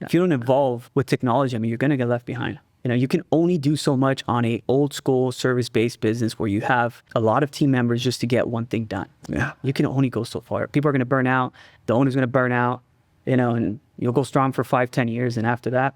If you don't evolve with technology, I mean, you're going to get left behind. You know, you can only do so much on a old school service-based business where you have a lot of team members just to get one thing done. Yeah. You can only go so far. People are going to burn out. The owner's going to burn out, you know, and you'll go strong for 5-10 years. And after that,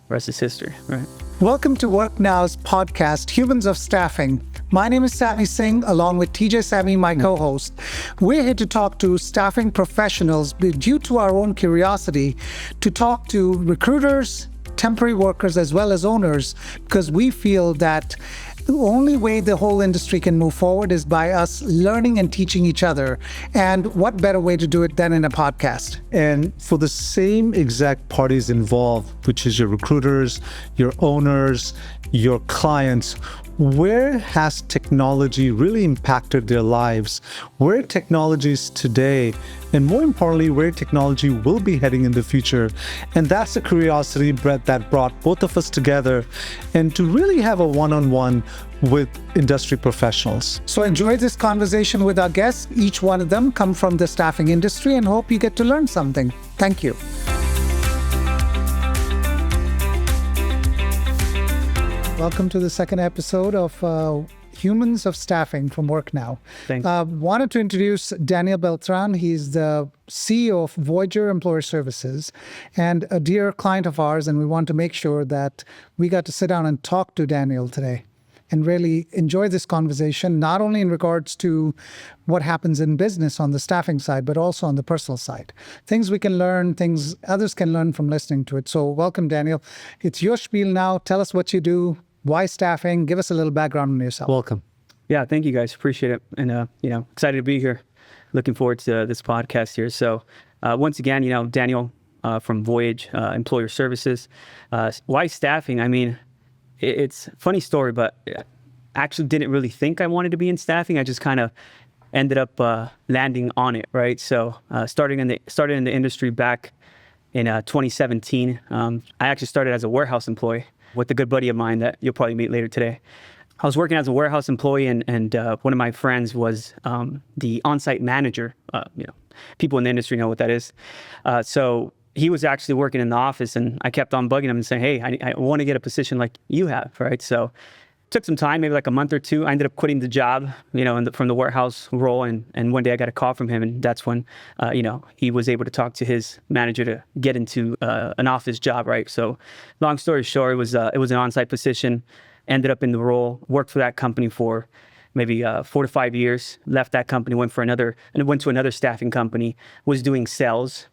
the rest is history, right? Welcome to Work Now's podcast, Humans of Staffing. My name is Sammy Singh, along with TJ Sammy, my co-host. We're here to talk to staffing professionals due to our own curiosity, to talk to recruiters, temporary workers, as well as owners, because we feel that the only way the whole industry can move forward is by us learning and teaching each other. And what better way to do it than in a podcast? And for the same exact parties involved, which is your recruiters, your owners, your clients, where has technology really impacted their lives? Where technology is today, and more importantly, where technology will be heading in the future. And that's the curiosity, Brett, that brought both of us together and to really have a one-on-one with industry professionals. So enjoy this conversation with our guests. Each one of them come from the staffing industry, and hope you get to learn something. Thank you. Welcome to the second episode of Humans of Staffing from Work Now. Thanks. Wanted to introduce Daniel Beltran. He's the CEO of Voyage Employer Services and a dear client of ours, and we want to make sure that we got to sit down and talk to Daniel today and really enjoy this conversation, not only in regards to what happens in business on the staffing side, but also on the personal side. Things we can learn, things others can learn from listening to it. So welcome, Daniel. It's your spiel now. Tell us what you do. Why staffing? Give us a little background on yourself. Welcome. Yeah, thank you guys. Appreciate it. And, you know, excited to be here. Looking forward to this podcast here. So once again, you know, Daniel from Voyage Employer Services. Why staffing? I mean, it's a funny story, but I actually didn't really think I wanted to be in staffing. I just kind of ended up landing on it, right? So started in the industry back in 2017. I actually started as a warehouse employee with a good buddy of mine that you'll probably meet later today. I was working as a warehouse employee, and one of my friends was the on-site manager. You know, people in the industry know what that is. So he was actually working in the office, and I kept on bugging him and saying, hey, I want to get a position like you have, right? So took some time, maybe like a month or two. I ended up quitting the job, you know, from the warehouse role. And one day I got a call from him, and that's when, you know, he was able to talk to his manager to get into an office job, right? So long story short, it was an on-site position, ended up in the role, worked for that company for maybe 4 to 5 years, left that company, went to another staffing company, was doing sales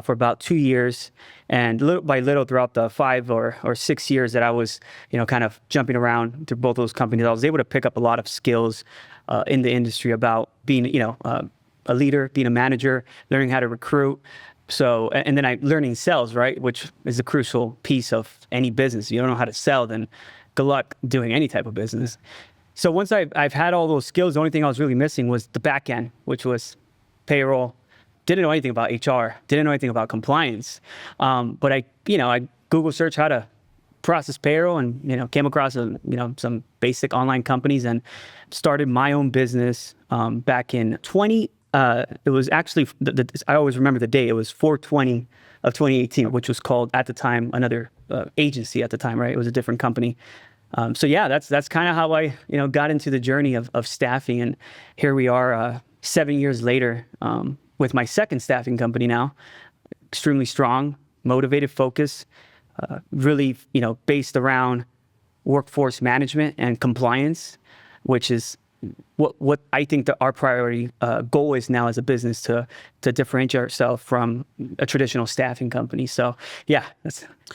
for about 2 years. And little by little throughout the 5 or 6 years that I was, you know, kind of jumping around to both those companies, I was able to pick up a lot of skills in the industry about being, you know, a leader, being a manager, learning how to recruit. So, and then learning sales, right, which is a crucial piece of any business. If you don't know how to sell, then good luck doing any type of business. So once I've had all those skills, the only thing I was really missing was the back end, which was payroll. Didn't know anything about HR, didn't know anything about compliance. But I Google searched how to process payroll, and, you know, came across some basic online companies and started my own business back in it was actually, I always remember the date, it was 4/20 of 2018, which was called at the time another agency at the time, right? It was a different company. So yeah, that's kind of how I, you know, got into the journey of staffing, and here we are 7 years later with my second staffing company now. Extremely strong, motivated, focused, really, you know, based around workforce management and compliance, which is what I think that our priority goal is now as a business, to differentiate ourselves from a traditional staffing company. So yeah,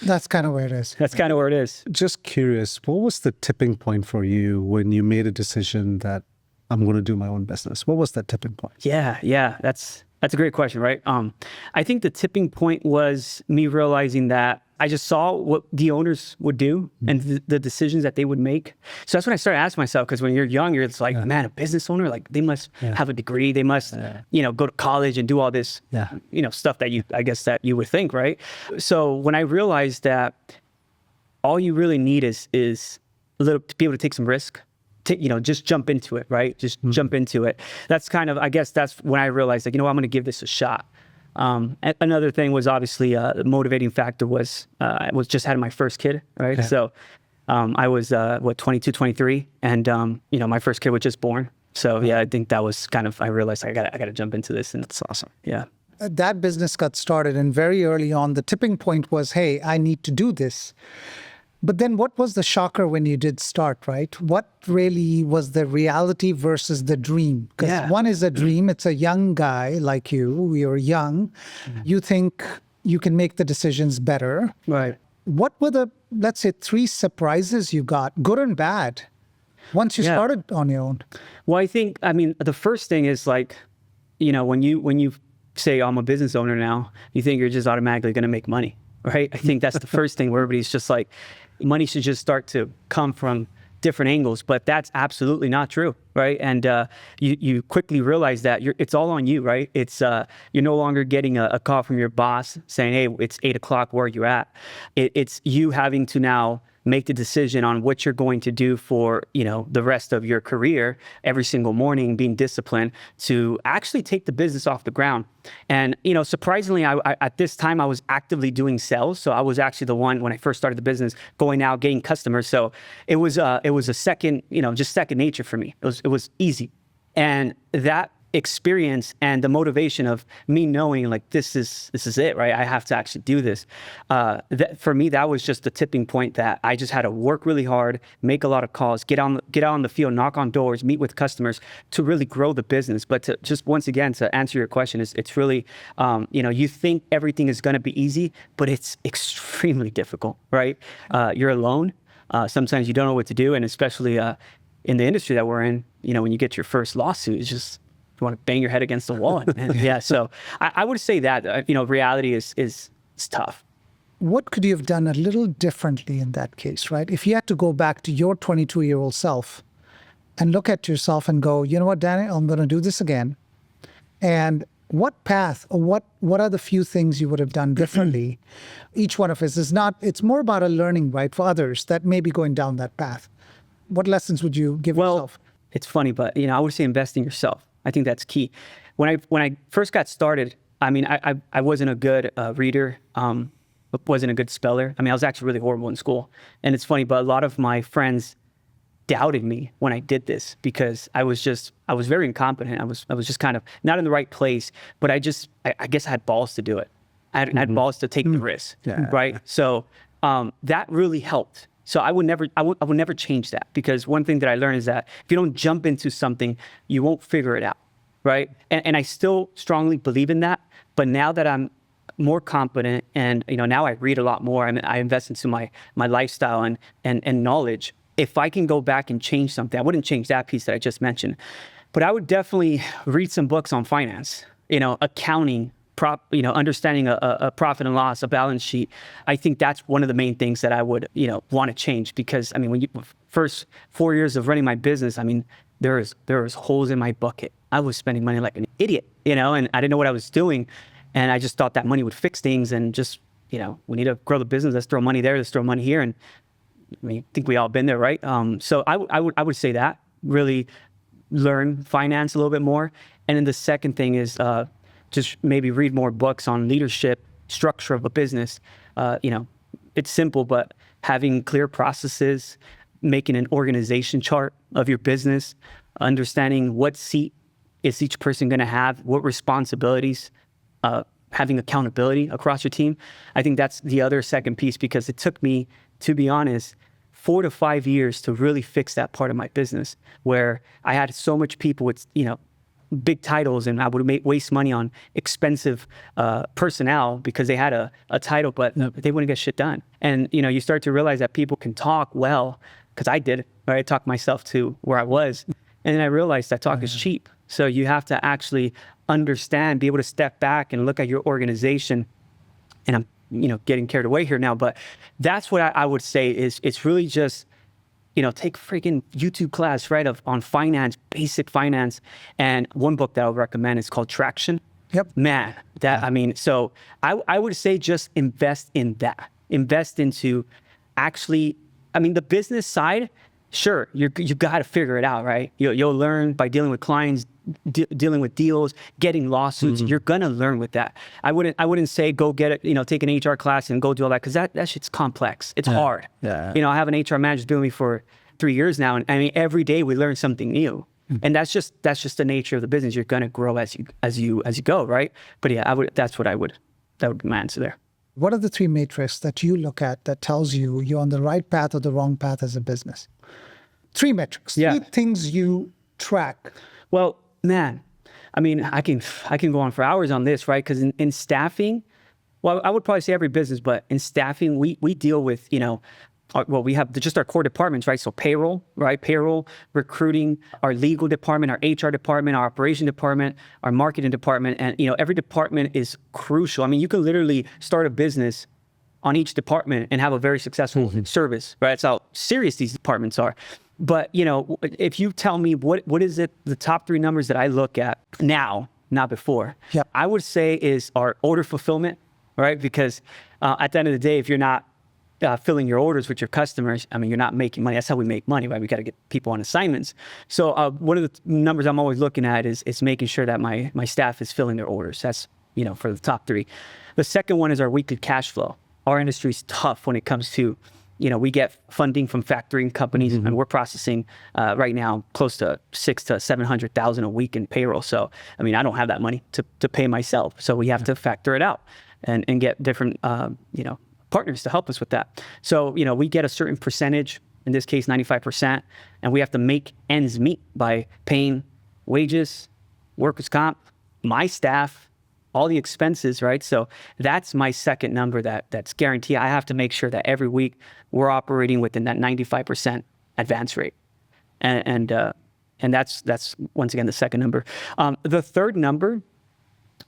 that's kind of where it is. That's kind of where it is. Just curious, what was the tipping point for you when you made a decision that I'm going to do my own business? What was that tipping point? Yeah, that's a great question, right? I think the tipping point was me realizing that I just saw what the owners would do and the decisions that they would make. So that's when I started asking myself, because when you're young, it's like, man, a business owner, like they must have a degree. They must, you know, go to college and do all this, you know, stuff that that you would think, right? So when I realized that all you really need is to be able to take some risk, just jump into it, right? Just jump into it. That's kind of, I guess that's when I realized, like, you know, I'm going to give this a shot. Another thing was obviously the motivating factor was I was just had my first kid, right? Yeah. So I was 22, 23, and my first kid was just born. So yeah, I think that was kind of, I realized I got to jump into this, and That's awesome. yeah. That business got started, and very early on, the tipping point was, hey, I need to do this. But then what was the shocker when you did start, right? What really was the reality versus the dream? Because Yeah. one is a dream. It's a young guy like you. You're young. You think you can make the decisions better. Right. What were the, let's say, 3 surprises you got, good and bad, once you Yeah. started on your own? Well, I mean, the first thing is like, when you say I'm a business owner now, you think you're just automatically going to make money, right? I think that's the first thing where everybody's just like, money should just start to come from different angles, but that's absolutely not true, right? And you quickly realize that it's all on you, right? It's you're no longer getting a call from your boss saying, "Hey, it's 8 o'clock. Where are you at?" It's you having to now make the decision on what you're going to do for the rest of your career every single morning, being disciplined to actually take the business off the ground. And surprisingly, I at this time I was actively doing sales, so I was actually the one when I first started the business going out getting customers. So it was a second, just second nature for me. It was easy, and that experience and the motivation of me knowing like this is it, right? I have to actually do this. For me, that was just the tipping point that I just had to work really hard, make a lot of calls, get out on the field, knock on doors, meet with customers to really grow the business. But to just once again to answer your question, it's really you think everything is going to be easy, but it's extremely difficult, right? You're alone. Sometimes you don't know what to do, and especially in the industry that we're in, when you get your first lawsuit, it's just you want to bang your head against the wall. And yeah, so I would say that, reality is tough. What could you have done a little differently in that case, right? If you had to go back to your 22-year-old self and look at yourself and go, you know what, Danny, I'm going to do this again. And what path or what are the few things you would have done differently? Each one of us is not, it's more about a learning, right, for others that may be going down that path. What lessons would you give yourself? It's funny, but I would say invest in yourself. I think that's key. When I first got started, I mean, I wasn't a good reader, wasn't a good speller. I mean, I was actually really horrible in school. And it's funny, but a lot of my friends doubted me when I did this because I was very incompetent. I was just kind of not in the right place, but I guess I had balls to do it. I had balls to take the risk, right? So that really helped. So I would never change that, because one thing that I learned is that if you don't jump into something, you won't figure it out, right? And I still strongly believe in that. But now that I'm more competent and now I read a lot more, I invest into my lifestyle and knowledge. If I can go back and change something, I wouldn't change that piece that I just mentioned, but I would definitely read some books on finance, accounting, understanding a profit and loss, a balance sheet. I think that's one of the main things that I would, want to change, because I mean, when first 4 years of running my business, I mean, there was holes in my bucket. I was spending money like an idiot, and I didn't know what I was doing. And I just thought that money would fix things, and just, we need to grow the business. Let's throw money there. Let's throw money here. And I mean, I think we all been there, right? So I would say that really learn finance a little bit more. And then the second thing is, just maybe read more books on leadership, structure of a business. It's simple, but having clear processes, making an organization chart of your business, understanding what seat is each person going to have, what responsibilities, having accountability across your team. I think that's the other second piece, because it took me, to be honest, 4 to 5 years to really fix that part of my business, where I had so much people with, big titles, and I would waste money on expensive personnel because they had a title, but they wouldn't get shit done. And, you start to realize that people can talk well, because I did, right? I talked myself to where I was. And then I realized that talk is cheap. So you have to actually understand, be able to step back and look at your organization. And I'm, getting carried away here now, but that's what I would say is it's really just, take a freaking YouTube class, right, on finance, basic finance. And one book that I would recommend is called Traction. Yep. Man, so I would say just invest in that. Invest into actually, I mean, the business side, sure, you got to figure it out, right? You'll learn by dealing with clients, dealing with deals, getting lawsuits. You're gonna learn with that. I wouldn't say go get it, take an HR class and go do all that, because that shit's complex. It's hard. Yeah. I have an HR manager doing me for 3 years now, and I mean every day we learn something new. And that's just the nature of the business. You're gonna grow as you go, right? But yeah, that would be my answer there. What are the 3 metrics that you look at that tells you you're on the right path or the wrong path as a business? 3 metrics, 3 things you track. Well, man, I mean, I can go on for hours on this, right? Because in staffing, well, I would probably say every business, but in staffing, we deal with, we have just our core departments, right? So payroll, right? Payroll, recruiting, our legal department, our HR department, our operation department, our marketing department. And, every department is crucial. I mean, you can literally start a business on each department and have a very successful service, right? That's how serious these departments are. But, if you tell me what is it, the top 3 numbers that I look at now, not before, I would say is our order fulfillment, right? Because at the end of the day, if you're not filling your orders with your customers, I mean, you're not making money. That's how we make money, right? We got to get people on assignments. So one of the numbers I'm always looking at is making sure that my staff is filling their orders. That's, for the top 3. The second one is our weekly cash flow. Our industry is tough when it comes to, we get funding from factoring companies, and we're processing right now close to $600,000 to $700,000 a week in payroll. So, I mean, I don't have that money to pay myself. So we have to factor it out and get different, partners to help us with that. So, we get a certain percentage, in this case, 95%, and we have to make ends meet by paying wages, workers' comp, my staff, all the expenses, right? So that's my second number that's guaranteed. I have to make sure that every week we're operating within that 95% advance rate. And that's once again the second number. The third number,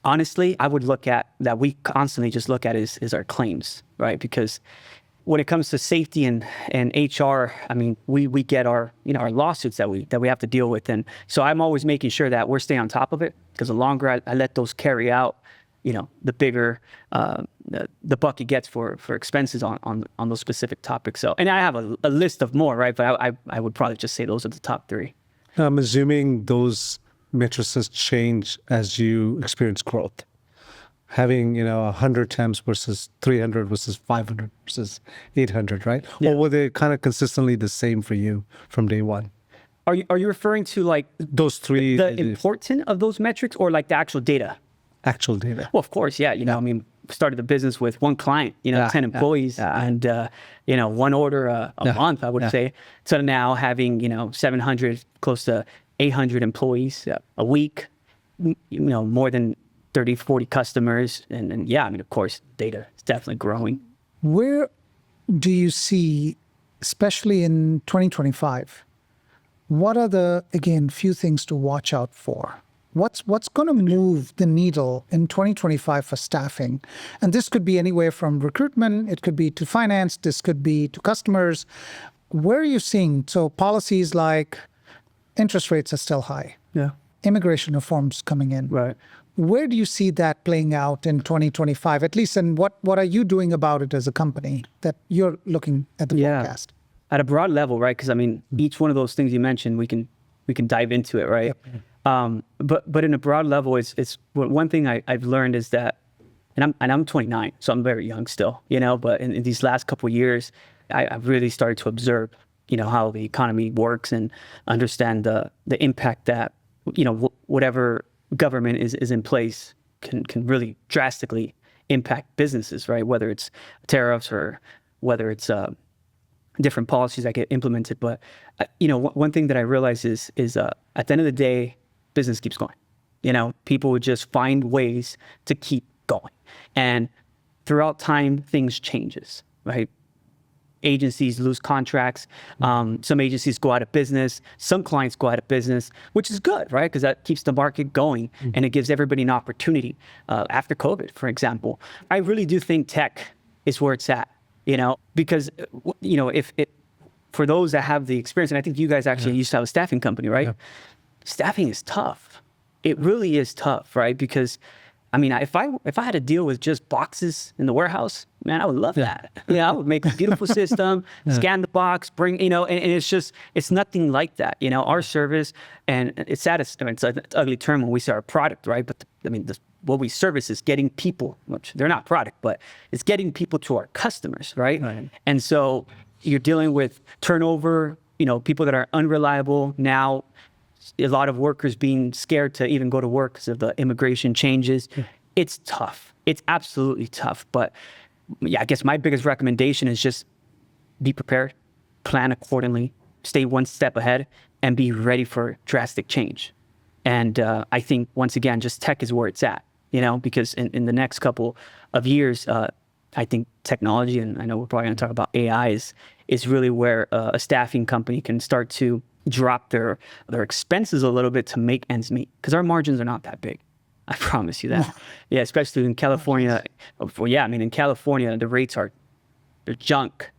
honestly, I would look at, that we constantly just look at, is our claims, right? Because when it comes to safety and HR, I mean, we get our our lawsuits that we have to deal with, and so I'm always making sure that we're staying on top of it, because the longer I let those carry out, the bigger the bucket gets for expenses on those specific topics. So, and I have a list of more, right? But I would probably just say those are the top 3. I'm assuming those matrices change as you experience growth. Having 100 temps versus 300 versus 500 versus 800, right? Yeah. Or were they kind of consistently the same for you from day one? Are you referring to like those 3? the importance of those metrics, or like the actual data? Actual data. Well, of course, yeah. I mean, started the business with 1 client, 10 employees, and 1 order a month, I would say. So now having 700, close to 800 employees a week, more than 30, 40 customers. And yeah, I mean, of course, data is definitely growing. Where do you see, especially in 2025, what are the, again, few things to watch out for? What's going to move the needle in 2025 for staffing? And this could be anywhere from recruitment, it could be to finance, this could be to customers. Where are you seeing? So policies like interest rates are still high. Yeah. Immigration reforms coming in. Right. Where do you see that playing out in 2025, at least, and what are you doing about it as a company that you're looking at the forecast? At a broad level, right? Because I mean, each one of those things you mentioned, we can dive into it, right? Yep. But in a broad level, it's one thing I've learned is that, and I'm 29, so I'm very young still, but in these last couple of years, I've really started to observe, how the economy works and understand the impact that, whatever government is in place can really drastically impact businesses, right? Whether it's tariffs or whether it's different policies that get implemented. But one thing that I realize is at the end of the day, business keeps going. People would just find ways to keep going, and throughout time, things changes, right? Agencies lose contracts. Some agencies go out of business. Some clients go out of business, which is good, right? Because that keeps the market going and it gives everybody an opportunity. After COVID, for example, I really do think tech is where it's at, because, if it, for those that have the experience, and I think you guys actually used to have a staffing company, right? Yeah. Staffing is tough. It really is tough, right? Because I mean, if I had to deal with just boxes in the warehouse, man, I would love that. Yeah, I would make a beautiful system, scan the box, bring, and it's nothing like that. Our service, and it's sad, it's an ugly term when we say our product, right? But what we service is getting people, which they're not product, but it's getting people to our customers, right? And so you're dealing with turnover, people that are unreliable now. A lot of workers being scared to even go to work because of the immigration changes. It's tough. It's absolutely tough. But yeah, I guess my biggest recommendation is just be prepared, plan accordingly, stay one step ahead, and be ready for drastic change. And I think, once again, just tech is where it's at, because in the next couple of years, I think technology, and I know we're probably going to talk about AI, is really where a staffing company can start to drop their expenses a little bit to make ends meet, because our margins are not that big. I promise you that. Yeah, especially in California. Well, yeah, in California, the rates they're junk.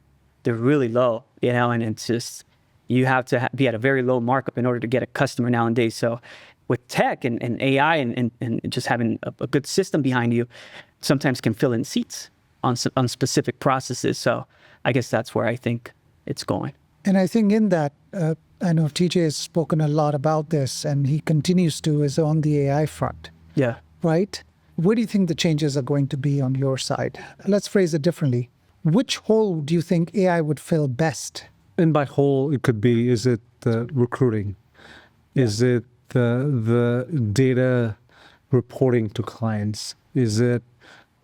They're really low, and it's just, you have to be at a very low markup in order to get a customer nowadays. So with tech and AI and just having a good system behind you, sometimes can fill in seats on specific processes. So I guess that's where I think it's going. And I think in that, I know TJ has spoken a lot about this, and he continues to, is on the AI front. Yeah. Right? Where do you think the changes are going to be on your side? Let's phrase it differently. Which hole do you think AI would fill best? And by hole, it could be, is it the recruiting? Is it the data reporting to clients? Is it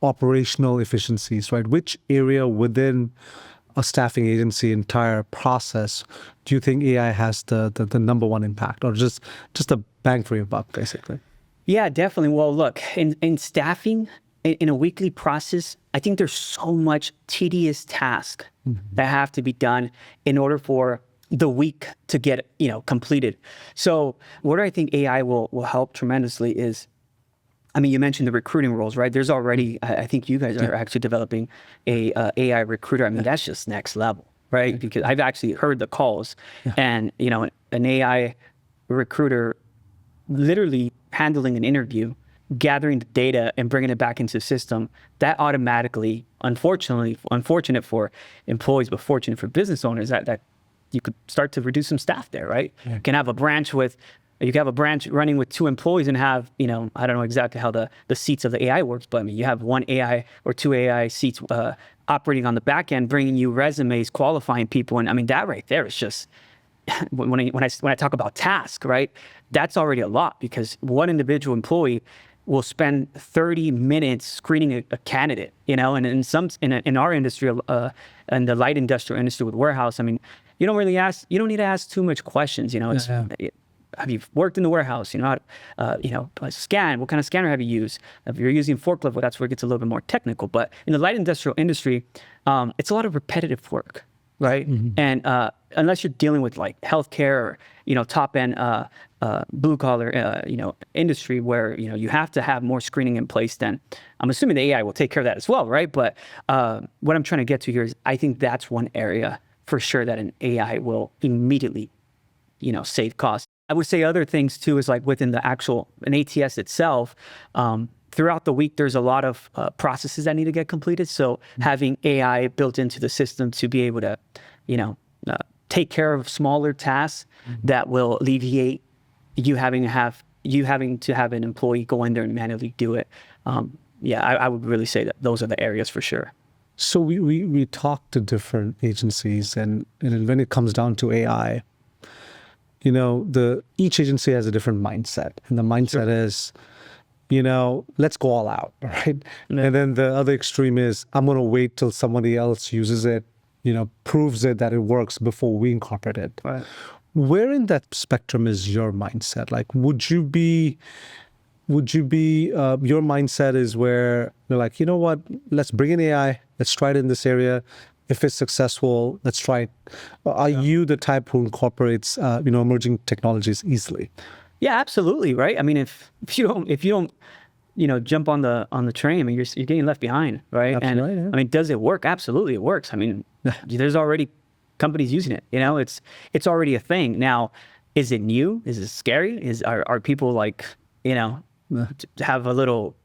operational efficiencies, right? Which area within a staffing agency entire process do you think AI has the number one impact, or just a bang for your buck, basically? Yeah, definitely. Well, look, in staffing, in a weekly process, I think there's so much tedious tasks that have to be done in order for the week to get completed. So where I think AI will help tremendously is, you mentioned the recruiting roles, right? There's already, I think you guys are actually developing a AI recruiter. That's just next level, right? Because I've actually heard the calls, and an AI recruiter literally handling an interview, gathering the data and bringing it back into the system. That automatically, unfortunate for employees, but fortunate for business owners, that you could start to reduce some staff there, right? You can have a branch running with 2 employees and have, I don't know exactly how the seats of the AI works, but you have 1 AI or 2 AI seats operating on the back end, bringing you resumes, qualifying people. And that right there is just, when I talk about task, right, that's already a lot, because one individual employee will spend 30 minutes screening a candidate, and in our industry, in the light industrial industry with warehouse, you don't need to ask too much questions, have you worked in the warehouse? Scan, what kind of scanner have you used? If you're using forklift, well, that's where it gets a little bit more technical. But in the light industrial industry, it's a lot of repetitive work, right? And unless you're dealing with like healthcare or, top end, blue collar, industry where, you have to have more screening in place, then I'm assuming the AI will take care of that as well, right? But what I'm trying to get to here is, I think that's one area for sure that an AI will immediately, save costs. I would say other things too is like within an ATS itself, throughout the week, there's a lot of processes that need to get completed. So having AI built into the system to be able to, take care of smaller tasks that will alleviate you having to have an employee go in there and manually do it. I would really say that those are the areas for sure. So we talk to different agencies, and when it comes down to AI, each agency has a different mindset, and the mindset is, let's go all out, right? Yeah. And then the other extreme is, I'm going to wait till somebody else uses it, proves it that it works before we incorporate it. Right. Where in that spectrum is your mindset? Like, would you be your mindset is where they're like, what, let's bring in AI, let's try it in this area. If it's successful, let's try it. Are you the type who incorporates, emerging technologies easily? Yeah, absolutely. Right. If you don't, jump on the train, you're getting left behind. Right. Absolutely, and does it work? Absolutely, it works. There's already companies using it. It's already a thing. Now, is it new? Is it scary? Are people like, have a little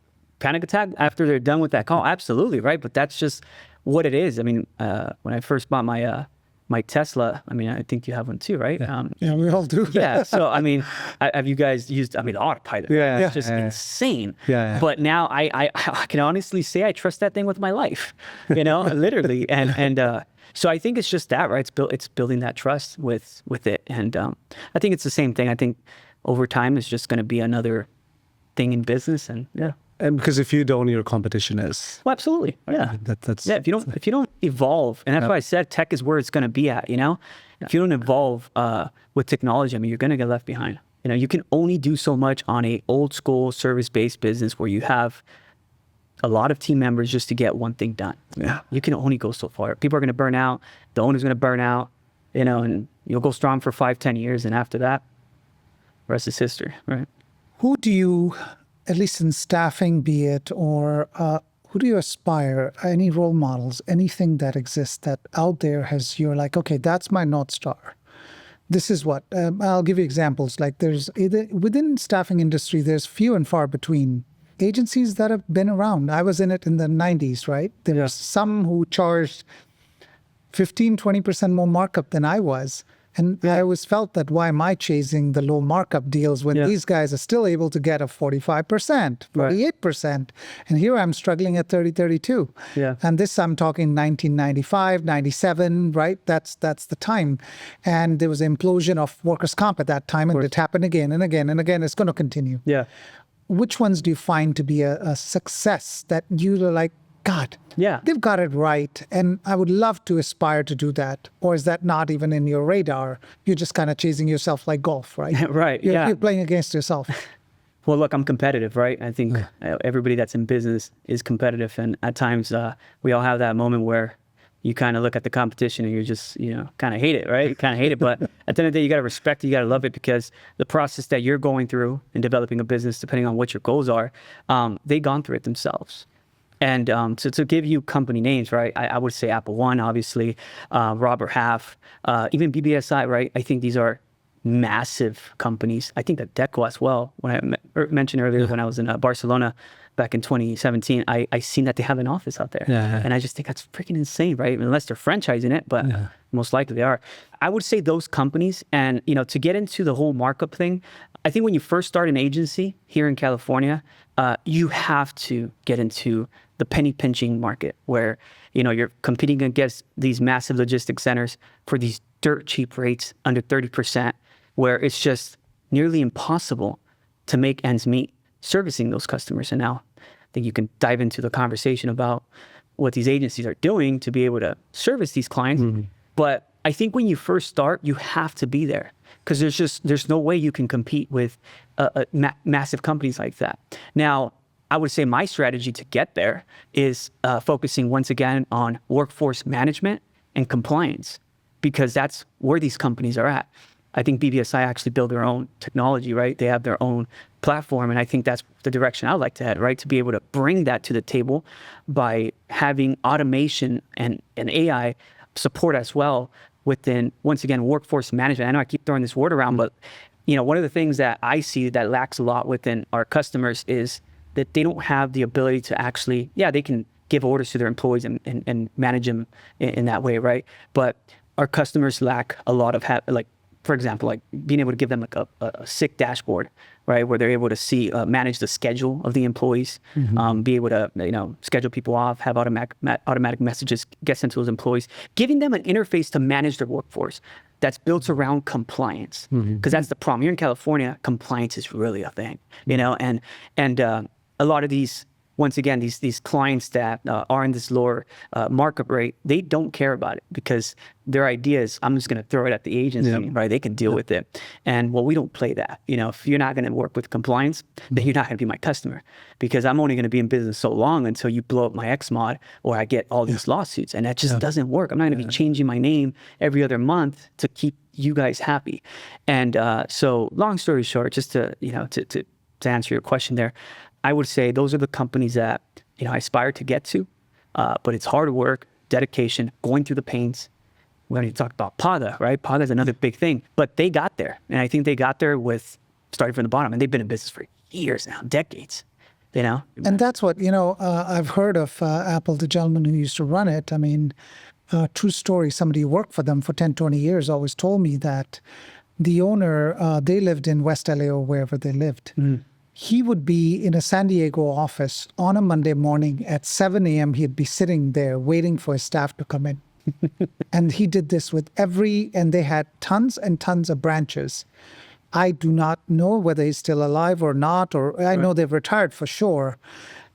panic attack after they're done with that call? Absolutely, right? But that's just what it is. I mean, when I first bought my Tesla, I mean, I think you have one too, right? Yeah, we all do. Yeah. So, I mean, have you guys used, I mean, the autopilot? Yeah. It's just insane. Yeah. But now I can honestly say I trust that thing with my life, literally. And so I think it's just that, right? It's building that trust with it. And I think it's the same thing. I think over time, it's just going to be another thing in business. And yeah. And because if you don't, your competition is. Well, absolutely. Yeah. That's Yeah. If you don't evolve, and that's why I said tech is where it's going to be at, if you don't evolve with technology, I mean, you're going to get left behind. You can only do so much on a old school service-based business where you have a lot of team members just to get one thing done. Yeah. You can only go so far. People are going to burn out. The owner's going to burn out, and you'll go strong for 5-10 years. And after that, the rest is history, right? Who do you, at least in staffing, be it, or who do you aspire, any role models, anything that exists that out there you're like, okay, that's my North Star. This is what, I'll give you examples. Like within staffing industry, there's few and far between agencies that have been around. I was in it in the 90s, right? There were some who charged 15-20% more markup than I was. And I always felt that why am I chasing the low markup deals when these guys are still able to get a 45%, 48%. And here I'm struggling at 32. Yeah. And this I'm talking 1995, 97, right? That's the time. And there was an implosion of workers' comp at that time, and it happened again and again and again. It's going to continue. Yeah. Which ones do you find to be a success that you're like, God, they've got it right, and I would love to aspire to do that? Or is that not even in your radar? You're just kind of chasing yourself like golf, right? Right, You're playing against yourself. Well, look, I'm competitive, right? I think everybody that's in business is competitive, and at times we all have that moment where you kind of look at the competition and you're just, kind of hate it, right? You kind of hate it, but at the end of the day, you got to respect it, you got to love it, because the process that you're going through in developing a business, depending on what your goals are, they've gone through it themselves. And to give you company names, right, I would say Apple One, obviously, Robert Half, even BBSI, right? I think these are massive companies. I think that Deco as well, when I mentioned earlier when I was in Barcelona back in 2017, I seen that they have an office out there. And I just think that's freaking insane, right? Unless they're franchising it, but most likely they are. I would say those companies, and, to get into the whole markup thing, I think when you first start an agency here in California, you have to get into the penny pinching market where, you're competing against these massive logistics centers for these dirt cheap rates under 30%, where it's just nearly impossible to make ends meet servicing those customers. And now I think you can dive into the conversation about what these agencies are doing to be able to service these clients. But I think when you first start, you have to be there, because there's no way you can compete with massive companies like that. Now, I would say my strategy to get there is focusing once again on workforce management and compliance, because that's where these companies are at. I think BBSI actually build their own technology, right? They have their own platform, and I think that's the direction I'd like to head, right? To be able to bring that to the table by having automation and AI support as well within, once again, workforce management. I know I keep throwing this word around, but one of the things that I see that lacks a lot within our customers is that they don't have the ability to actually, they can give orders to their employees and manage them in that way, right? But our customers lack a lot of, for example, like being able to give them like a sick dashboard, right? Where they're able to see, manage the schedule of the employees, be able to, schedule people off, have automatic messages get sent to those employees, giving them an interface to manage their workforce that's built around compliance. Because that's the problem. Here in California, compliance is really a thing, and a lot of these, once again, these clients that are in this lower markup rate, they don't care about it, because their idea is, I'm just going to throw it at the agency, right? They can deal with it. And well, we don't play that. If you're not going to work with compliance, then you're not going to be my customer, because I'm only going to be in business so long until you blow up my XMod or I get all these lawsuits. And that just doesn't work. I'm not going to be changing my name every other month to keep you guys happy. And so long story short, just to answer your question there, I would say those are the companies that, I aspire to get to, but it's hard work, dedication, going through the pains. We already talked about Pada, right? Pada is another big thing, but they got there. And I think they got there with starting from the bottom, and they've been in business for years now, decades. you know? And that's what, I've heard of Apple, the gentleman who used to run it. I mean, true story, somebody who worked for them for 10, 20 years always told me that the owner, they lived in West LA or wherever they lived. He would be in a San Diego office on a Monday morning at 7 a.m. He'd be sitting there waiting for his staff to come in. And he did this with and they had tons and tons of branches. I do not know whether he's still alive or not, or I know they've retired for sure.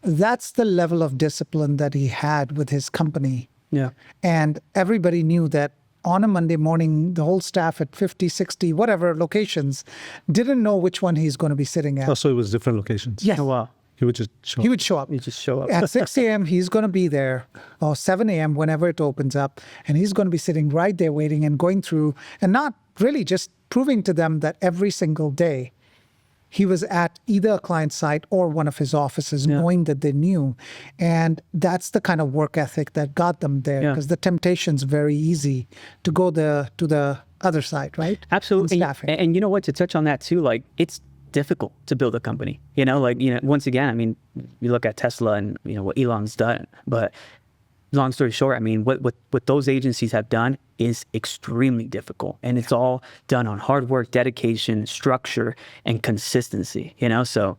That's the level of discipline that he had with his company. Yeah. And everybody knew that on a Monday morning, the whole staff at 50, 60, whatever locations didn't know which one he's going to be sitting at. Oh, so it was different locations. Yes. Oh, wow. He would just show He up. would show up. You just show up. At 6 a.m., he's going to be there, or 7 a.m., whenever it opens up, and he's going to be sitting right there waiting and going through, and not really just proving to them that every single day he was at either a client site or one of his offices, knowing that they knew. And that's the kind of work ethic that got them there, because the temptation's very easy to go to the other side, right? Absolutely. Staffing. And you know what, to touch on that too, like it's difficult to build a company, once again, I mean, you look at Tesla and, what Elon's done, but long story short, I mean, what those agencies have done is extremely difficult, and it's all done on hard work, dedication, structure, and consistency, so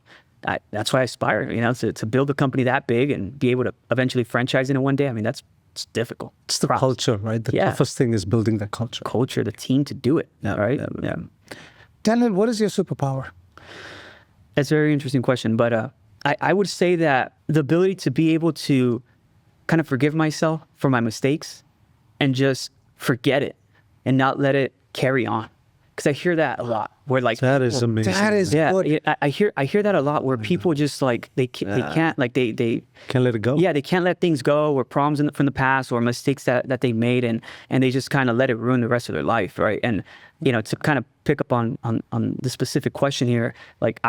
that's why I aspire, to build a company that big and be able to eventually franchise it in one day. I mean, it's difficult. It's the culture, right? The toughest thing is building that culture. The team to do it, right? Yeah. Daniel, what is your superpower? That's a very interesting question, but I would say that the ability to be able to kind of forgive myself for my mistakes and just forget it and not let it carry on. Because I hear that a lot. Where like that is amazing. That is good. I hear that a lot. Where people just like they can't can't let it go. Yeah, they can't let things go, or problems from the past, or mistakes that they made, and they just kind of let it ruin the rest of their life, right? And to kind of pick up on the specific question here, like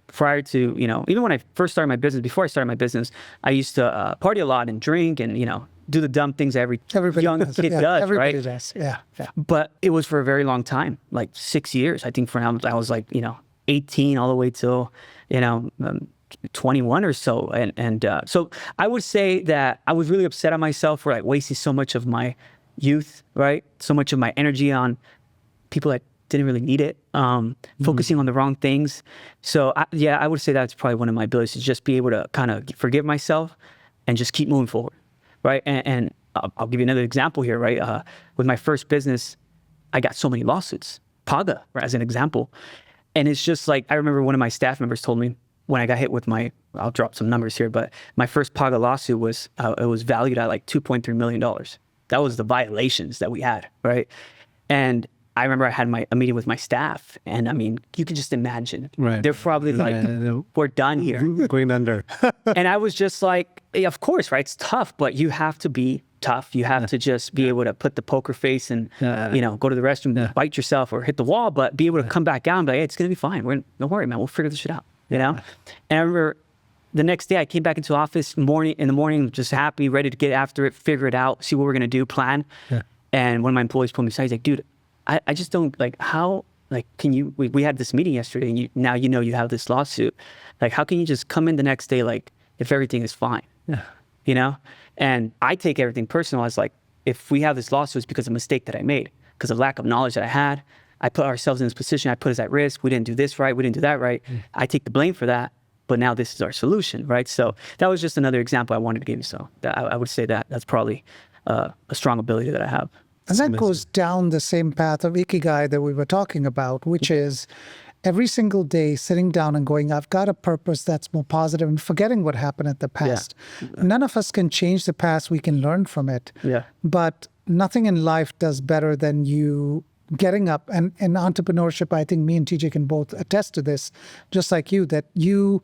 prior to, even when I first started my business, before I started my business, I used to party a lot and drink and, do the dumb things everybody young does. kid does, everybody right? does. Yeah. But it was for a very long time, like 6 years. I think I was like, 18 all the way till, 21 or so. And so I would say that I was really upset at myself for like wasting so much of my youth, right? So much of my energy on people that didn't really need it, focusing on the wrong things. So I would say that's probably one of my abilities, is just be able to kind of forgive myself and just keep moving forward, right? And I'll give you another example here, right? With my first business, I got so many lawsuits, Paga, as an example. And it's just like, I remember one of my staff members told me when I got hit with I'll drop some numbers here, but my first Paga lawsuit was, it was valued at like $2.3 million. That was the violations that we had, right? And I remember I had a meeting with my staff, and I mean, you can just imagine. Right. They're probably like, we're done here. Going under. And I was just like, yeah, of course, right? It's tough, but you have to be tough. You have to just be able to put the poker face and, go to the restroom, bite yourself or hit the wall, but be able to come back out and be like, hey, it's going to be fine. Don't worry, man. We'll figure this shit out, And I remember the next day I came back into the office in the morning, just happy, ready to get after it, figure it out, see what we're going to do, plan. Yeah. And one of my employees pulled me aside. He's like, dude, I just don't, like, how, like, can you, we had this meeting yesterday, and now you have this lawsuit. Like, how can you just come in the next day, like, if everything is fine? Yeah. And I take everything personal as, like, if we have this lawsuit, it's because of a mistake that I made, because of lack of knowledge that I had. I put ourselves in this position. I put us at risk. We didn't do this right. We didn't do that right. I take the blame for that. But now this is our solution, right? So that was just another example I wanted to give you. So I would say that's probably a strong ability that I have. And that goes down the same path of Ikigai that we were talking about, which is every single day sitting down and going, I've got a purpose that's more positive, and forgetting what happened at the past. Yeah. None of us can change the past. We can learn from it. Yeah. But nothing in life does better than you getting up. And in entrepreneurship, I think me and TJ can both attest to this, just like you, that you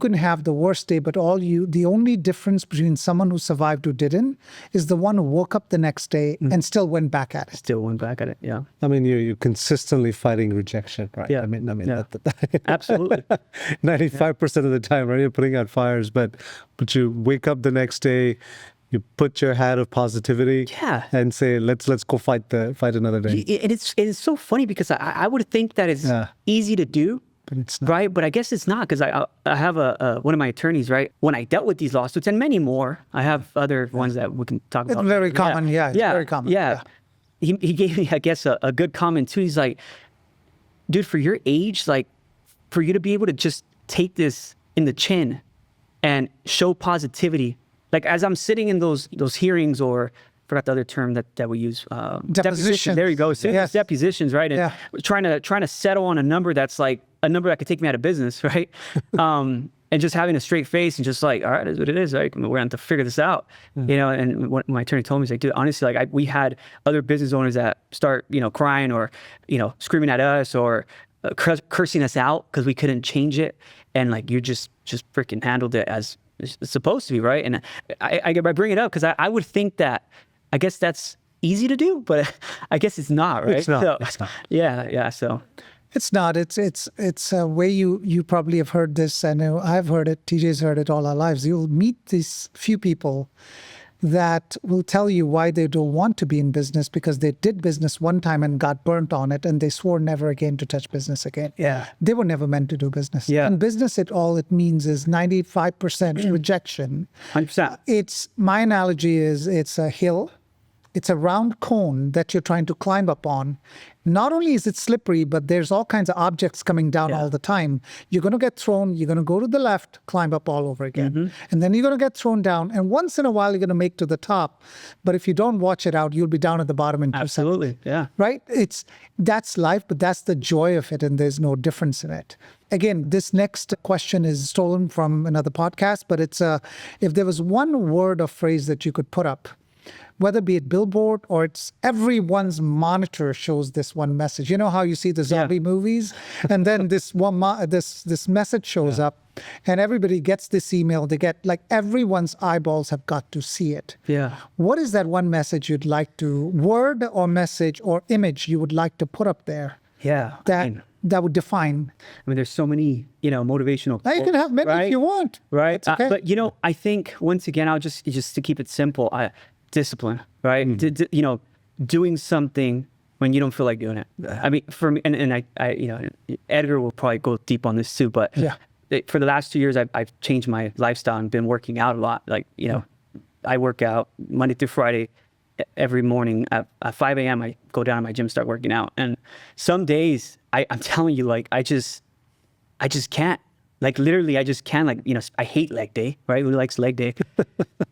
can have the worst day, but the only difference between someone who survived who didn't is the one who woke up the next day and still went back at it. Still went back at it, yeah. I mean, you're consistently fighting rejection, right? Yeah. I mean, absolutely. 95% of the time, right? You're putting out fires, but you wake up the next day, you put your hat of positivity, and say, let's go fight another day. And it's so funny because I would think that it's easy to do, but it's not. Right, but I guess it's not because I have one of my attorneys, right? When I dealt with these lawsuits and many more, I have other ones that we can talk about. It's very common. Yeah, it's very common. Yeah. He gave me, I guess, a good comment too. He's like, dude, for your age, like, for you to be able to just take this in the chin and show positivity, like as I'm sitting in those hearings, or forgot the other term that we use, deposition. There you go. Yes. Depositions, right? And trying to settle on a number that's like a number that could take me out of business, right? And just having a straight face and just like, all right, it is what it is. Right? We're going to have to figure this out, you know. And what my attorney told me, he's like, dude, honestly, like we had other business owners that start, you know, crying or, you know, screaming at us or cursing us out because we couldn't change it, and like you just freaking handled it as it's supposed to be, right? And I bring it up because I would think that, I guess that's easy to do, but I guess it's not, right? It's not. So, it's not. Yeah. So It's not. It's a way you probably have heard this. I know I've heard it. TJ's heard it all our lives. You'll meet these few people that will tell you why they don't want to be in business because they did business one time and got burnt on it, and they swore never again to touch business again. Yeah. They were never meant to do business. Yeah. And business, all it means is 95% rejection. 100%. It's my analogy is it's a hill. It's a round cone that you're trying to climb up on. Not only is it slippery, but there's all kinds of objects coming down all the time. You're going to get thrown. You're going to go to the left, climb up all over again. And then you're going to get thrown down. And once in a while, you're going to make to the top. But if you don't watch it out, you'll be down at the bottom in 2 seconds. Absolutely. Yeah. Right? That's life, but that's the joy of it. And there's no difference in it. Again, this next question is stolen from another podcast, but it's if there was one word or phrase that you could put up, whether be it billboard or it's everyone's monitor shows this one message. You know how you see the zombie movies, and then this one this message shows up, and everybody gets this email. They get like everyone's eyeballs have got to see it. Yeah. What is that one message you'd like to word or message or image you would like to put up there? Yeah. That would define. I mean, there's so many, you know, motivational. Now you can have many if you want. Right. It's okay. But you know, I think once again, I'll just to keep it simple. Discipline, right? You know, doing something when you don't feel like doing it. I mean, for me, and I you know, Edgar will probably go deep on this too, but for the last 2 years, I've changed my lifestyle and been working out a lot. Like, you know, I work out Monday through Friday every morning at 5 a.m. I go down to my gym, start working out. And some days I'm telling you, like, I just can't. Like literally, I just can't. Like, you know, I hate leg day, right? Who likes leg day?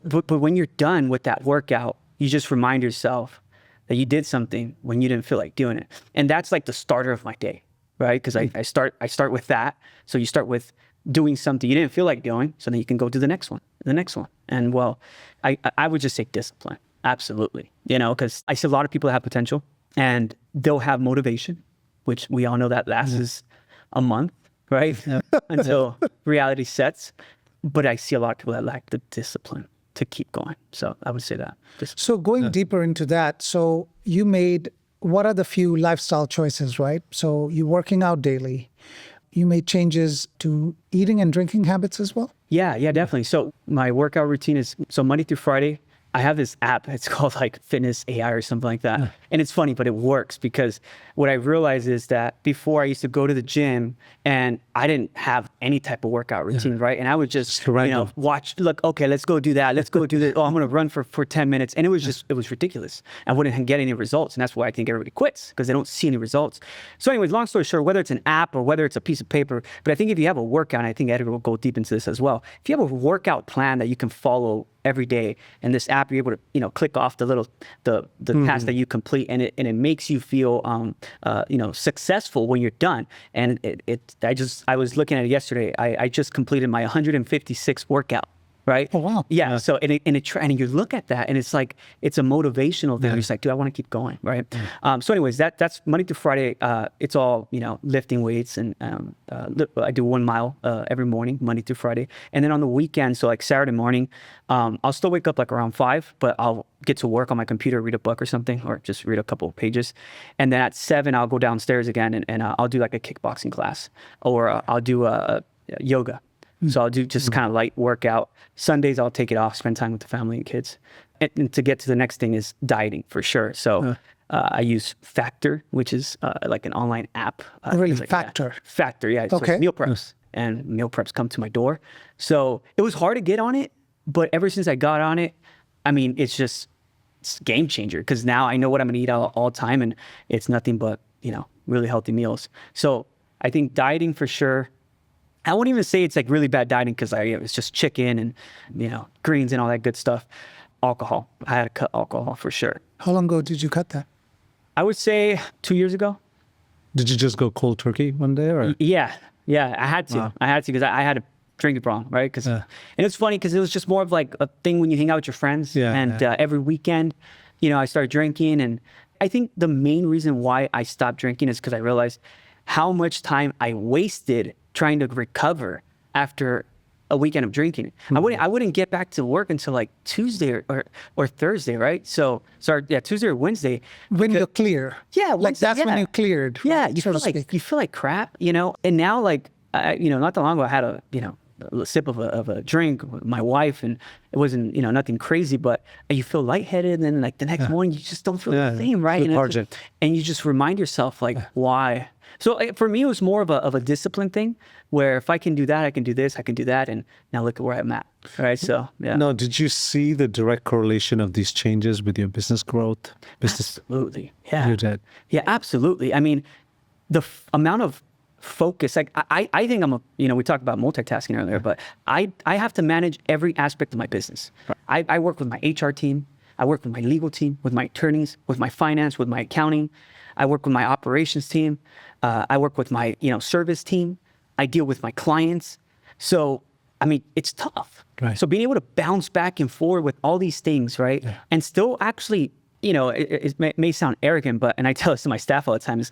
but when you're done with that workout, you just remind yourself that you did something when you didn't feel like doing it, and that's like the starter of my day, right? Because I start with that. So you start with doing something you didn't feel like doing, so then you can go to the next one, and well, I would just say discipline, absolutely. You know, because I see a lot of people that have potential and they'll have motivation, which we all know that lasts a month. Right? Until reality sets. But I see a lot of people that lack the discipline to keep going. So I would say that. So going deeper into that, so you made, what are the few lifestyle choices, right? So you're working out daily. You made changes to eating and drinking habits as well? Yeah, definitely. So my workout routine is, so Monday through Friday, I have this app. It's called like Fitness AI or something like that. And it's funny, but it works because what I realized is that before I used to go to the gym and I didn't have any type of workout routine, right? And I would just, you know, watch, look, okay, let's go do that. Let's go do this. Oh, I'm going to run for 10 minutes. And it was ridiculous. I wouldn't get any results. And that's why I think everybody quits, because they don't see any results. So anyways, long story short, whether it's an app or whether it's a piece of paper, but I think if you have a workout, and I think Edgar will go deep into this as well. If you have a workout plan that you can follow every day, and this app, you're able to, you know, click off the task that you complete, and it makes you feel, you know, successful when you're done. And I was looking at it yesterday. I just completed my 156th workout. Right? Oh, wow. Yeah. So, and you look at that and it's like, it's a motivational thing. You're just like, dude, I want to keep going. Right. So anyways, that's Monday through Friday. It's all, you know, lifting weights, and I do 1 mile every morning, Monday through Friday. And then on the weekend, so like Saturday morning, I'll still wake up like around 5, but I'll get to work on my computer, read a book or something, or just read a couple of pages. And then at 7, I'll go downstairs again and I'll do like a kickboxing class, or I'll do yoga. So I'll do just kind of light workout. Sundays, I'll take it off, spend time with the family and kids. And to get to the next thing is dieting for sure. So I use Factor, which is like an online app. Really, things like that. Factor? Factor, yeah. So Okay. it's meal preps, and meal preps come to my door. So it was hard to get on it, but ever since I got on it, I mean, it's a game changer, because now I know what I'm gonna eat all the time, and it's nothing but, really healthy meals. So I think dieting for sure. I wouldn't even say it's like really bad dieting, because it's just chicken and, greens and all that good stuff. Alcohol. I had to cut alcohol for sure. How long ago did you cut that? I would say 2 years ago. Did you just go cold turkey one day, or? Yeah, I had to. Wow. I had to, because I had to drink it wrong, right? And it's funny because it was just more of like a thing when you hang out with your friends. Every weekend, I started drinking, and I think the main reason why I stopped drinking is because I realized how much time I wasted trying to recover after a weekend of drinking. Mm-hmm. I wouldn't get back to work until like Tuesday or Thursday, right? Tuesday or Wednesday. When you're clear. Yeah, like that's when you cleared. Yeah, so to speak. you feel like crap, And now, like, not that long ago, I had a sip of a drink with my wife, and it wasn't nothing crazy, but you feel lightheaded, and then like the next morning you just don't feel the same, right? And you just remind yourself like why. So for me, it was more of a discipline thing, where if I can do that, I can do this, I can do that, and now look at where I'm at. All right, so yeah. No, did you see the direct correlation of these changes with your business growth? Absolutely, yeah. You did. Yeah, absolutely. I mean, the amount of focus, like I think we talked about multitasking earlier, but I have to manage every aspect of my business. Right. I work with my HR team, I work with my legal team, with my attorneys, with my finance, with my accounting. I work with my operations team. I work with my service team. I deal with my clients. So I mean, it's tough. Right. So being able to bounce back and forth with all these things, right, and still actually, it may sound arrogant, and I tell this to my staff all the time, is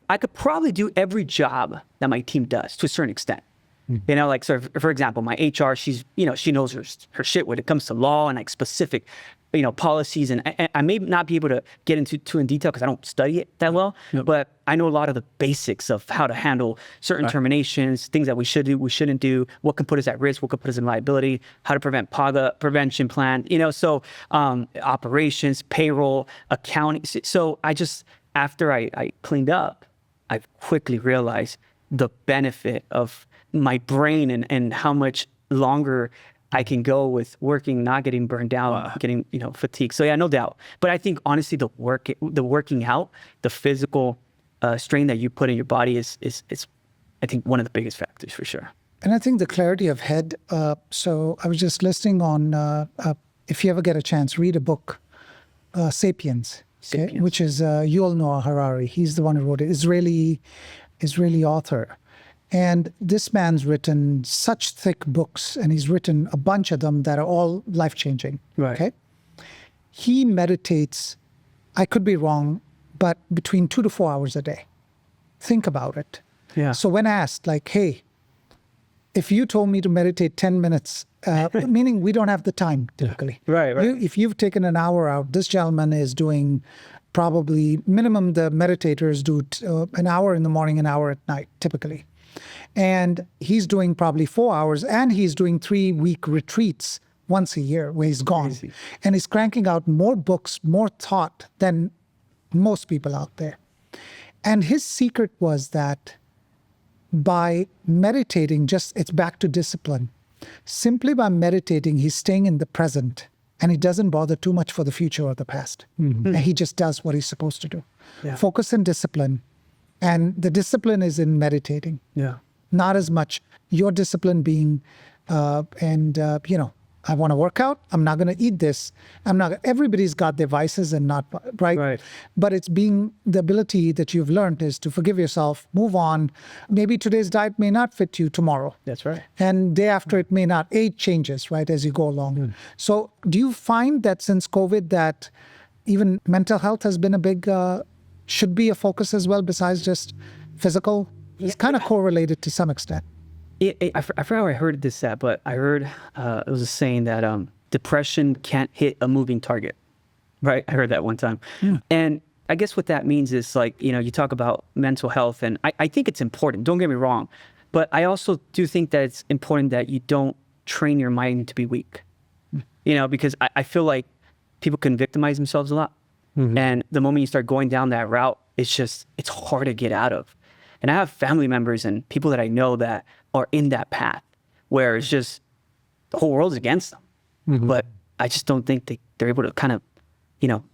I could probably do every job that my team does to a certain extent. Like, so for example, my HR, she knows her shit when it comes to law and like specific, policies. And I may not be able to get into in detail because I don't study it that well, but I know a lot of the basics of how to handle certain terminations, things that we should do, we shouldn't do, what can put us at risk, what could put us in liability, how to prevent PAGA prevention plan, so operations, payroll, accounting. So after I cleaned up, I quickly realized the benefit of my brain and how much longer I can go with working, not getting burned out, getting fatigued. So yeah, no doubt. But I think honestly, the working out, the physical strain that you put in your body is I think one of the biggest factors for sure. And I think the clarity of head. So I was just listening on. If you ever get a chance, read a book, Sapiens. Okay, which is Yuval Noah Harari. He's the one who wrote it. Israeli author. And this man's written such thick books, and he's written a bunch of them that are all life-changing. Right. Okay. He meditates, I could be wrong, but between 2 to 4 hours a day. Think about it. Yeah. So when asked, like, hey, if you told me to meditate 10 minutes, meaning we don't have the time typically. Right. If you've taken an hour out, this gentleman is doing probably minimum the meditators do an hour in the morning, an hour at night, typically. And he's doing probably 4 hours, and he's doing 3-week retreats once a year where he's gone. Crazy. And he's cranking out more books, more thought than most people out there. And his secret was that by meditating, it's back to discipline. Simply by meditating, he's staying in the present, and he doesn't bother too much for the future or the past. Mm-hmm. And he just does what he's supposed to do. Yeah. Focus and discipline. And the discipline is in meditating. Yeah. Not as much your discipline being, I want to work out. I'm not going to eat this. Everybody's got their vices and not, right? Right. But it's being the ability that you've learned is to forgive yourself, move on. Maybe today's diet may not fit you tomorrow. That's right. And day after it may not. Age changes, right, as you go along. So do you find that since COVID that even mental health has been a big, should be a focus as well besides just physical? It's kind of correlated to some extent. I forgot where I heard this at, but I heard it was a saying that depression can't hit a moving target, right? I heard that one time. Yeah. And I guess what that means is like, you talk about mental health, and I think it's important, don't get me wrong, but I also do think that it's important that you don't train your mind to be weak, because I feel like people can victimize themselves a lot. And the moment you start going down that route, it's hard to get out of. And I have family members and people that I know that are in that path where it's just the whole world's against them. But I just don't think they're able to kind of,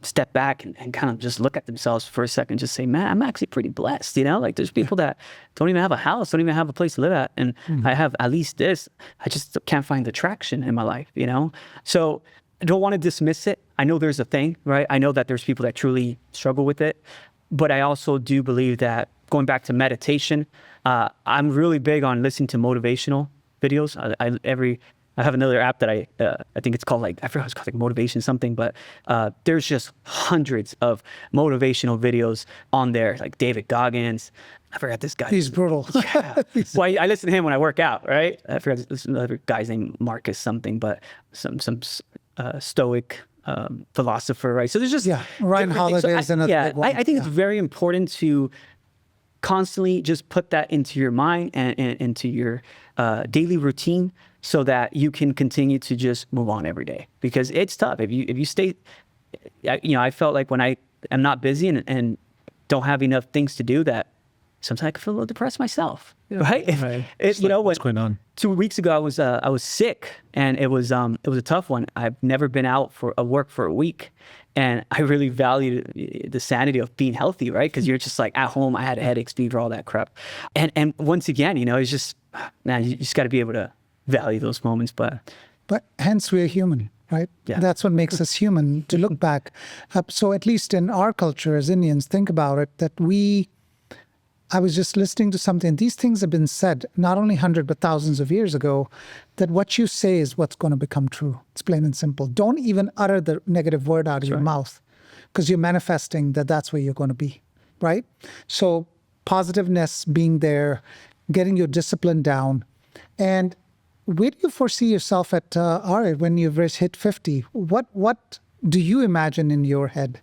step back and kind of just look at themselves for a second, just say, man, I'm actually pretty blessed. Like there's people that don't even have a house, don't even have a place to live at. And I have at least this. I just can't find the traction in my life, So I don't want to dismiss it. I know there's a thing, right? I know that there's people that truly struggle with it. But I also do believe that going back to meditation, I'm really big on listening to motivational videos. I have another app that I think it's called I forgot it's called, like motivation something, but there's just hundreds of motivational videos on there, like David Goggins. I forgot this guy. He's brutal. Yeah. Well, I listen to him when I work out, right? I forgot this another guy's name, Marcus something, but some stoic philosopher, right? So there's just Ryan Holiday is another big one. I think it's very important to constantly just put that into your mind and into your daily routine so that you can continue to just move on every day, because it's tough. If you stay, I felt like when I am not busy and don't have enough things to do, that sometimes I can feel a little depressed myself, right? What's going on? 2 weeks ago, I was sick, and it was a tough one. I've never been out for work for a week, and I really valued the sanity of being healthy, right? Because you're just like at home. I had headaches, fever, all that crap, and once again, it's just, man, you just got to be able to value those moments. But hence we're human, right? Yeah. That's what makes us human, to look back. So at least in our culture as Indians, think about it, that I was just listening to something. These things have been said not only hundreds but thousands of years ago, that what you say is what's going to become true. It's plain and simple. Don't even utter the negative word out of your mouth, because you're manifesting that's where you're going to be, right? So positiveness, being there, getting your discipline down. And where do you foresee yourself at when you've hit 50? What do you imagine in your head?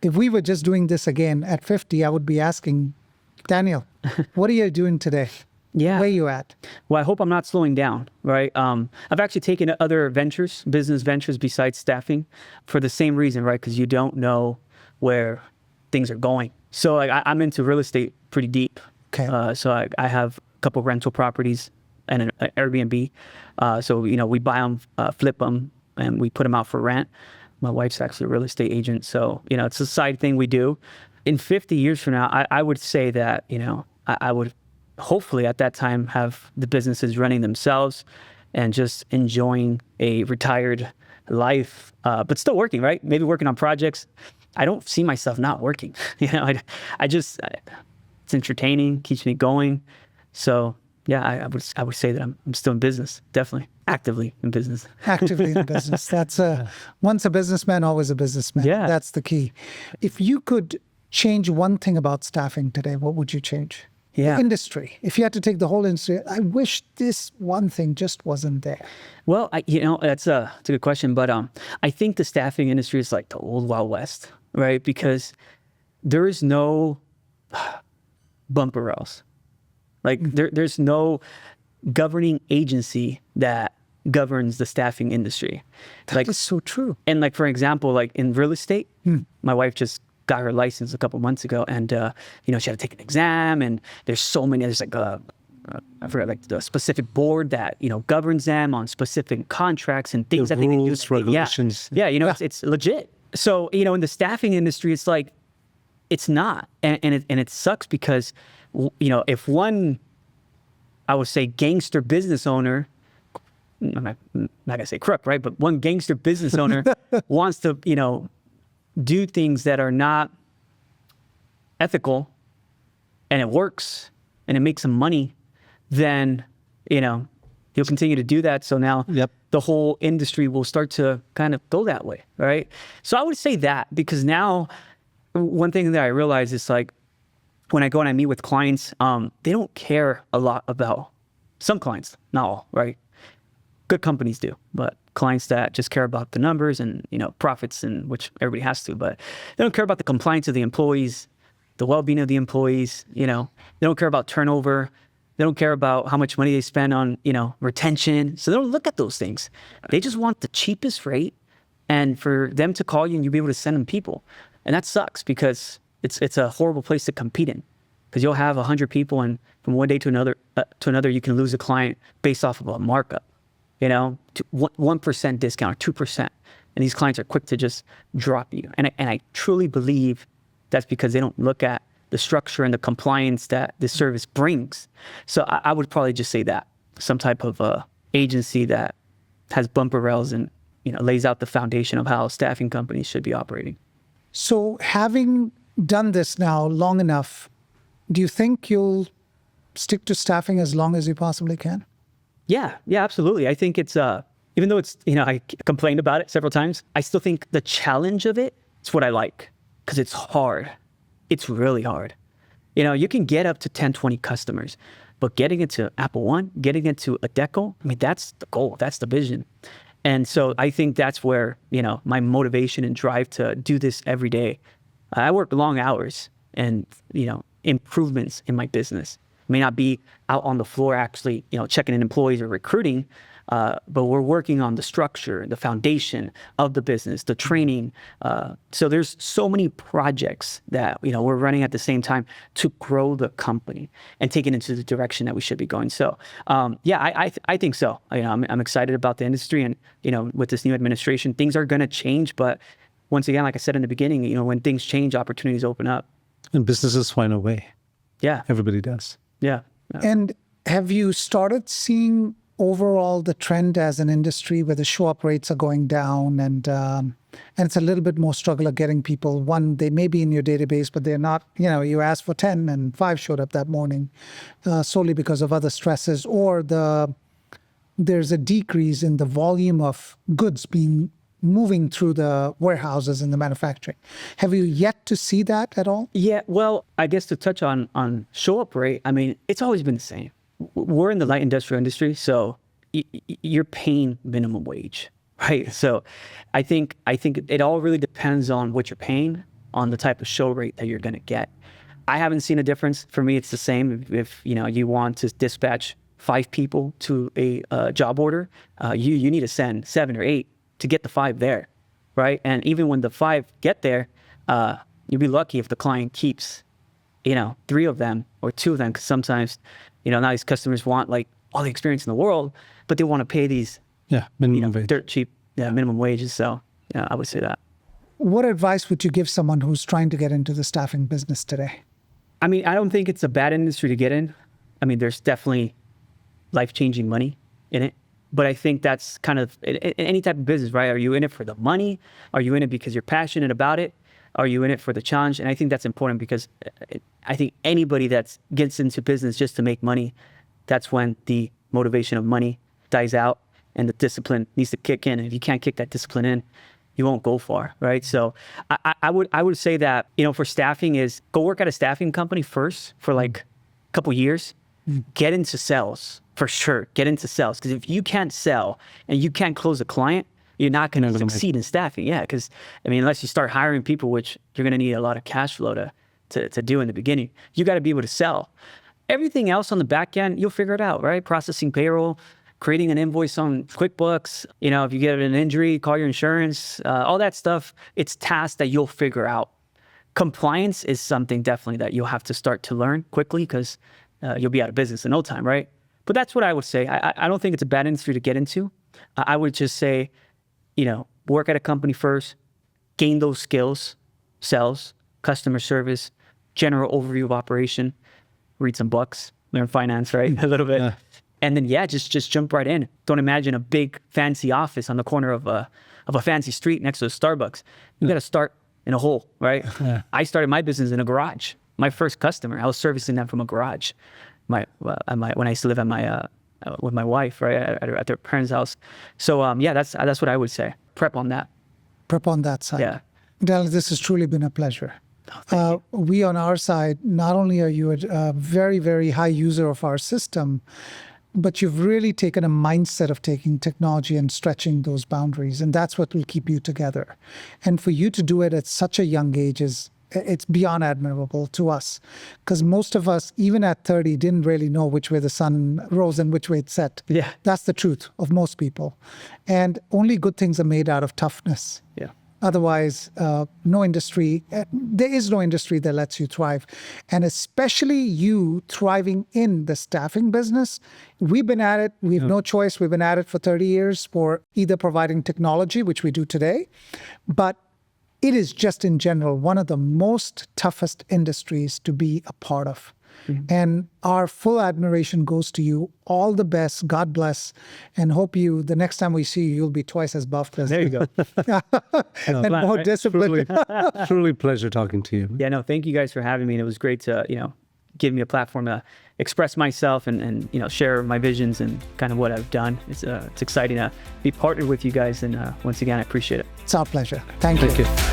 If we were just doing this again at 50, I would be asking, Daniel, what are you doing today? Yeah. Where are you at? Well, I hope I'm not slowing down, right? I've actually taken other business ventures besides staffing, for the same reason, right? Because you don't know where things are going. So I'm into real estate pretty deep. Okay. So I have a couple rental properties and an Airbnb. So, we buy them, flip them, and we put them out for rent. My wife's actually a real estate agent. So, it's a side thing we do. In 50 years from now, I would say that, I would hopefully at that time have the businesses running themselves and just enjoying a retired life, but still working, right? Maybe working on projects. I don't see myself not working. It's entertaining, keeps me going. So yeah, I would say that I'm still in business, definitely actively in business. Actively in business. That's once a businessman, always a businessman. Yeah. That's the key. If you could change one thing about staffing today, what would you change? Yeah. The industry. If you had to take the whole industry, I wish this one thing just wasn't there. Well, that's a good question, but I think the staffing industry is like the old Wild West, right? Because there is no bumper else. Like there's no governing agency that governs the staffing industry. That is so true. And for example, in real estate, my wife just got her license a couple months ago, and she had to take an exam, and there's so many. There's I forgot the specific board that governs them on specific contracts and things that they can do. Regulations. Yeah, it's legit. So in the staffing industry, it's like it's not, and it sucks because if one, I would say, gangster business owner, I'm not gonna say crook, right? But one gangster business owner wants to do things that are not ethical, and it works and it makes some money, then he'll continue to do that. So now the whole industry will start to kind of go that way, right? So I would say that, because now one thing that I realize is when I go and I meet with clients, they don't care a lot about, some clients, not all, right? Good companies do, but clients that just care about the numbers and profits, and which everybody has to, but they don't care about the compliance of the employees, the well-being of the employees. They don't care about turnover. They don't care about how much money they spend on retention. So they don't look at those things. They just want the cheapest rate and for them to call you and you'll be able to send them people. And that sucks because it's a horrible place to compete in, because you'll have 100 people and from one day to another, you can lose a client based off of a markup, to 1% discount or 2%. And these clients are quick to just drop you. And I truly believe that's because they don't look at the structure and the compliance that this service brings. So I would probably just say that some type of agency that has bumper rails and lays out the foundation of how staffing companies should be operating. So having done this now long enough, do you think you'll stick to staffing as long as you possibly can? Yeah, absolutely. I think it's, even though it's, I complained about it several times, I still think the challenge of it is what I like, because it's hard. It's really hard. You can get up to 10, 20 customers, but getting into Apple One, getting into Adecco, that's the goal. That's the vision. And so I think that's where, my motivation and drive to do this every day. I work long hours and, improvements in my business. May not be out on the floor actually, checking in employees or recruiting, but we're working on the structure, the foundation of the business, the training. So there's so many projects that, we're running at the same time to grow the company and take it into the direction that we should be going. So, I think so. I'm excited about the industry, and, with this new administration, things are going to change. But once again, like I said in the beginning, when things change, opportunities open up. And businesses find a way. Yeah. Everybody does. Yeah. And have you started seeing overall the trend as an industry where the show-up rates are going down, and it's a little bit more struggle of getting people? One, they may be in your database, but they're not, you asked for 10 and 5 showed up that morning solely because of other stresses, or there's a decrease in the volume of goods moving through the warehouses in the manufacturing. Have you yet to see that at all? Yeah, well, I guess to touch on show-up rate, it's always been the same. We're in the light industrial industry, so you're paying minimum wage, right? So I think it all really depends on what you're paying, on the type of show rate that you're going to get. I haven't seen a difference. For me, it's the same. If you want to dispatch 5 people to a job order, you need to send 7 or 8 to get the 5 there, right? And even when the 5 get there, you'll be lucky if the client keeps, 3 of them or 2 of them, because sometimes, now these customers want like all the experience in the world, but they want to pay these minimum wage. dirt cheap minimum wages. So I would say that. What advice would you give someone who's trying to get into the staffing business today? I don't think it's a bad industry to get in. There's definitely life-changing money in it. But I think that's kind of in any type of business, right? Are you in it for the money? Are you in it because you're passionate about it? Are you in it for the challenge? And I think that's important, because I think anybody that gets into business just to make money, that's when the motivation of money dies out and the discipline needs to kick in. And if you can't kick that discipline in, you won't go far, right? So I would say that, for staffing is go work at a staffing company first for like a couple years, get into sales. For sure, get into sales. Because if you can't sell and you can't close a client, you're not going to succeed in staffing. Yeah, because unless you start hiring people, which you're going to need a lot of cash flow to do in the beginning, you got to be able to sell. Everything else on the back end, you'll figure it out, right? Processing payroll, creating an invoice on QuickBooks. If you get an injury, call your insurance. All that stuff, it's tasks that you'll figure out. Compliance is something definitely that you'll have to start to learn quickly, because you'll be out of business in no time, right? But that's what I would say. I don't think it's a bad industry to get into. I would just say, work at a company first, gain those skills, sales, customer service, general overview of operation, read some books, learn finance, right? A little bit. Yeah. And then, just jump right in. Don't imagine a big fancy office on the corner of a fancy street next to a Starbucks. You got to start in a hole, right? Yeah. I started my business in a garage. My first customer, I was servicing them from a garage. When I used to live at with my wife, right, at their parents' house. So that's what I would say. Prep on that. Prep on that side. Yeah. Daniel, this has truly been a pleasure. We on our side, not only are you a very, very high user of our system, but you've really taken a mindset of taking technology and stretching those boundaries, and that's what will keep you together. And for you to do it at such a young age is it's beyond admirable to us, because most of us, even at 30, didn't really know which way the sun rose and which way it set. Yeah. That's the truth of most people. And only good things are made out of toughness. Yeah. Otherwise, no industry, there is no industry that lets you thrive. And especially you thriving in the staffing business, we've been at it. We have no choice. We've been at it for 30 years for either providing technology, which we do today, but it is just in general one of the most toughest industries to be a part of. And our full admiration goes to you. All the best. God bless. And hope the next time we see you, you'll be twice as buffed as There you go. and more disciplined. Truly pleasure talking to you. Yeah, no, thank you guys for having me. And it was great to, give me a platform to express myself and share my visions and kind of what I've done. It's exciting to be partnered with you guys. And once again, I appreciate it. It's our pleasure. Thank you. Thank you.